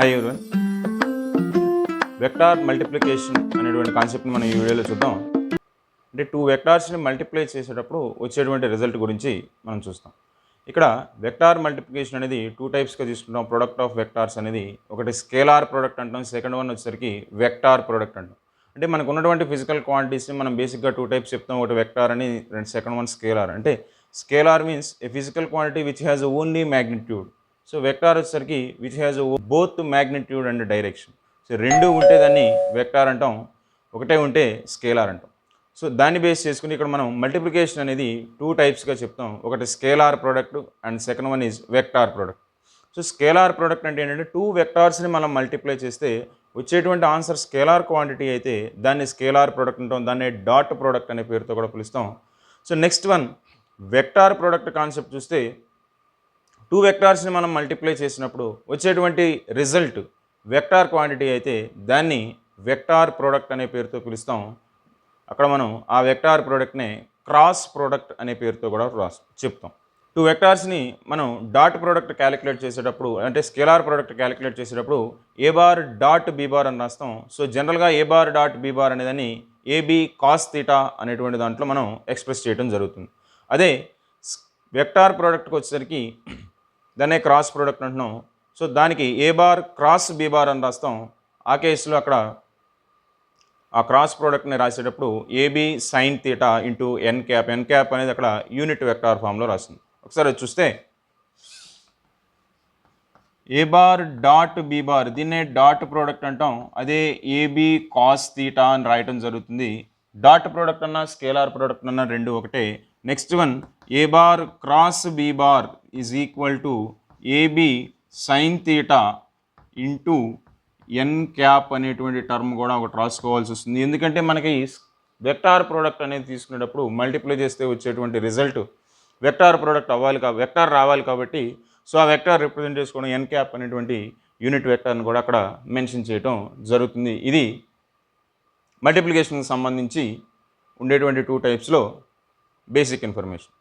Hi everyone, vector multiplication అనేటువంటి కాన్సెప్ట్ని మనం ఈ వీడియోలో చూద్దాం. అంటే టూ వెక్టార్స్ని మల్టిప్లై చేసేటప్పుడు వచ్చేటువంటి రిజల్ట్ గురించి మనం చూస్తాం. ఇక్కడ వెక్టార్ మల్టిప్లికేషన్ అనేది టూ టైప్స్గా తీసుకుంటాం. ప్రొడక్ట్ ఆఫ్ వెక్టార్స్ అనేది ఒకటి స్కేలార్ ప్రొడక్ట్ అంటాం, సెకండ్ వన్ వచ్చేసరికి వెక్టార్ ప్రొడక్ట్ అంటాం. అంటే మనకు ఉన్నటువంటి ఫిజికల్ క్వాంటిటీస్ని మనం బేసిక్గా టూ టైప్స్ చెప్తాం. ఒకటి వెక్టార్ అని, సెకండ్ వన్ స్కేలార్. అంటే scalar means a physical quantity which has only magnitude. So vector వచ్చేసరికి which has both magnitude and direction. So రెండు ఉంటే దాన్ని వెక్టార్ అంటాం, ఒకటే ఉంటే స్కేలార్ అంటాం. సో దాన్ని బేస్ చేసుకుని ఇక్కడ మనం మల్టిప్లికేషన్ అనేది టూ టైప్స్గా చెప్తాం. ఒకటి scalar product and second one is vector product. So scalar product అంటే ఏంటంటే టూ వెక్టార్స్ని మనం మల్టిప్లై చేస్తే వచ్చేటువంటి ఆన్సర్ స్కేలార్ క్వాంటిటీ అయితే దాన్ని స్కేలార్ ప్రోడక్ట్ అంటాం. దాన్ని డాట్ ప్రోడక్ట్ అనే పేరుతో కూడా పిలుస్తాం. So next one vector product concept చూస్తే టూ వెక్టార్స్ని మనం మల్టిప్లై చేసినప్పుడు వచ్చేటువంటి రిజల్ట్ వెక్టార్ క్వాంటిటీ అయితే దాన్ని వెక్టార్ ప్రోడక్ట్ అనే పేరుతో పిలుస్తాం. అక్కడ మనం ఆ వెక్టార్ ప్రోడక్ట్ని క్రాస్ ప్రోడక్ట్ అనే పేరుతో కూడా చెప్తాం. టూ వెక్టార్స్ని మనం డాట్ ప్రోడక్ట్ క్యాలిక్యులేట్ చేసేటప్పుడు, అంటే స్కేలార్ ప్రోడక్ట్ క్యాలిక్యులేట్ చేసేటప్పుడు ఏ బార్ డాట్ బీ బార్ అని రాస్తాం. సో జనరల్గా ఏ బార్ డాట్ బీ బార్ అనేదాన్ని ఏబీ కాస్ థీటా అనేటువంటి దాంట్లో మనం ఎక్స్ప్రెస్ చేయడం జరుగుతుంది. అదే వెక్టార్ ప్రోడక్ట్కి వచ్చేసరికి దాన్నే క్రాస్ ప్రోడక్ట్ అంటున్నాం. సో దానికి ఏ బార్ క్రాస్ బీ బార్ అని రాస్తాం. ఆ కేసులో అక్కడ ఆ క్రాస్ ప్రోడక్ట్ని రాసేటప్పుడు ఏబీ సైన్ థీటా ఇంటూ ఎన్ క్యాప్ అనేది అక్కడ యూనిట్ వెక్టార్ ఫామ్లో రాస్తుంది. ఒకసారి చూస్తే ఏ బార్ డాట్ బీ బార్ దీన్నే డాట్ ప్రోడక్ట్ అంటాం. అదే ఏబీ కాస్ థీటా అని రాయటం జరుగుతుంది. డాట్ ప్రోడక్ట్ అన్నా స్కేలార్ ప్రోడక్ట్ అన్నా రెండు ఒకటే. Next one A bar cross be bar is equal to AB sine theta into N cap అనేటువంటి టర్మ్ కూడా ఒకటి రాసుకోవాల్సి వస్తుంది. ఎందుకంటే మనకి వెక్టార్ ప్రోడక్ట్ అనేది తీసుకునేటప్పుడు మల్టిప్లై చేస్తే వచ్చేటువంటి రిజల్ట్ వెక్టార్ ప్రోడక్ట్ వెక్టార్ రావాలి కాబట్టి సో ఆ వెక్టార్ రిప్రజెంట్ చేసుకోవడం ఎన్ క్యాప్ అనేటువంటి యూనిట్ వెక్టార్ని కూడా అక్కడ మెన్షన్ చేయడం జరుగుతుంది. ఇది మల్టిప్లికేషన్కి సంబంధించి ఉండేటువంటి టూ టైప్స్లో బేసిక్ ఇన్ఫర్మేషన్.